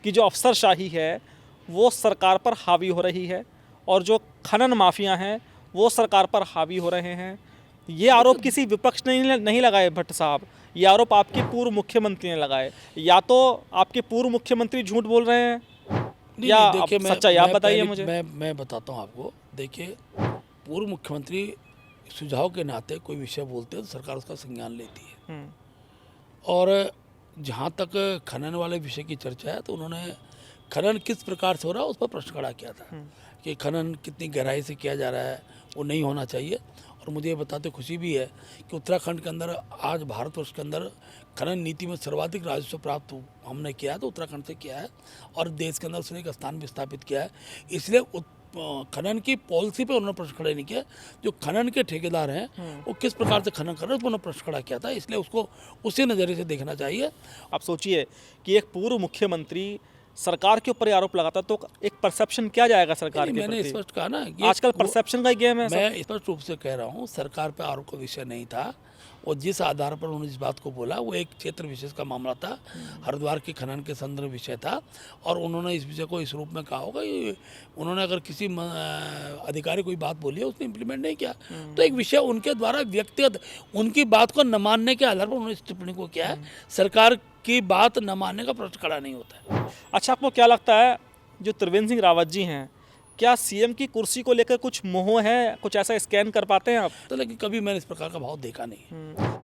कि जो अफसरशाही है वो सरकार पर हावी हो रही है और जो खनन माफिया हैं वो सरकार पर हावी हो रहे हैं। ये आरोप किसी विपक्ष ने नहीं लगाए भट्ट साहब, ये आरोप आपके पूर्व मुख्यमंत्री ने लगाए। या तो आपके पूर्व मुख्यमंत्री झूठ बोल रहे हैं नहीं या नहीं, आप देखिए सच्चाई आप बताइए मुझे। मैं बताता हूँ आपको। देखिए, पूर्व मुख्यमंत्री सुझाव के नाते कोई विषय बोलते हैं तो सरकार उसका संज्ञान लेती है। और जहाँ तक खनन वाले विषय की चर्चा है तो उन्होंने खनन किस प्रकार से हो रहा है उस पर प्रश्न खड़ा किया था कि खनन कितनी गहराई से किया जा रहा है, वो नहीं होना चाहिए। और मुझे ये बताते खुशी भी है कि उत्तराखंड के अंदर आज भारतवर्ष के अंदर खनन नीति में सर्वाधिक राजस्व प्राप्त हमने किया है तो उत्तराखंड से किया है और देश के अंदर उसने एक स्थान भी स्थापित किया है। इसलिए खनन की पॉलिसी पे उन्होंने प्रश्न खड़े नहीं किया। जो खनन के ठेकेदार हैं वो किस प्रकार से खनन कर रहे हैं उस पर उन्होंने प्रश्न खड़ा किया था, इसलिए उसको उसी नज़रिए से देखना चाहिए। आप सोचिए कि एक पूर्व मुख्यमंत्री सरकार के ऊपर आरोप लगाता तो एक परसेप्शन क्या जाएगा सरकार के मैंने प्रति। स्पष्ट कहा ना कि आजकल परसेप्शन का ही गेम है सब। मैं स्पष्ट रूप से कह रहा हूँ सरकार पर आरोप का विषय नहीं था। और जिस आधार पर उन्होंने इस बात को बोला वो एक क्षेत्र विशेष का मामला था, हरिद्वार के खनन के संदर्भ विषय था। और उन्होंने इस विषय को इस रूप में कहा होगा कि उन्होंने अगर किसी अधिकारी कोई बात बोली है उसने इम्प्लीमेंट नहीं किया तो एक विषय उनके द्वारा व्यक्तिगत उनकी बात को न मानने के आधार पर उन्होंने इस टिप्पणी को किया है। सरकार की बात न मानने का प्रश्न खड़ा नहीं होता है। अच्छा, आपको क्या लगता है जो त्रिवेंद्र सिंह रावत जी हैं, क्या सीएम की कुर्सी को लेकर कुछ मोह है, कुछ ऐसा स्कैन कर पाते हैं आप? तो लेकिन कभी मैंने इस प्रकार का भाव देखा नहीं है।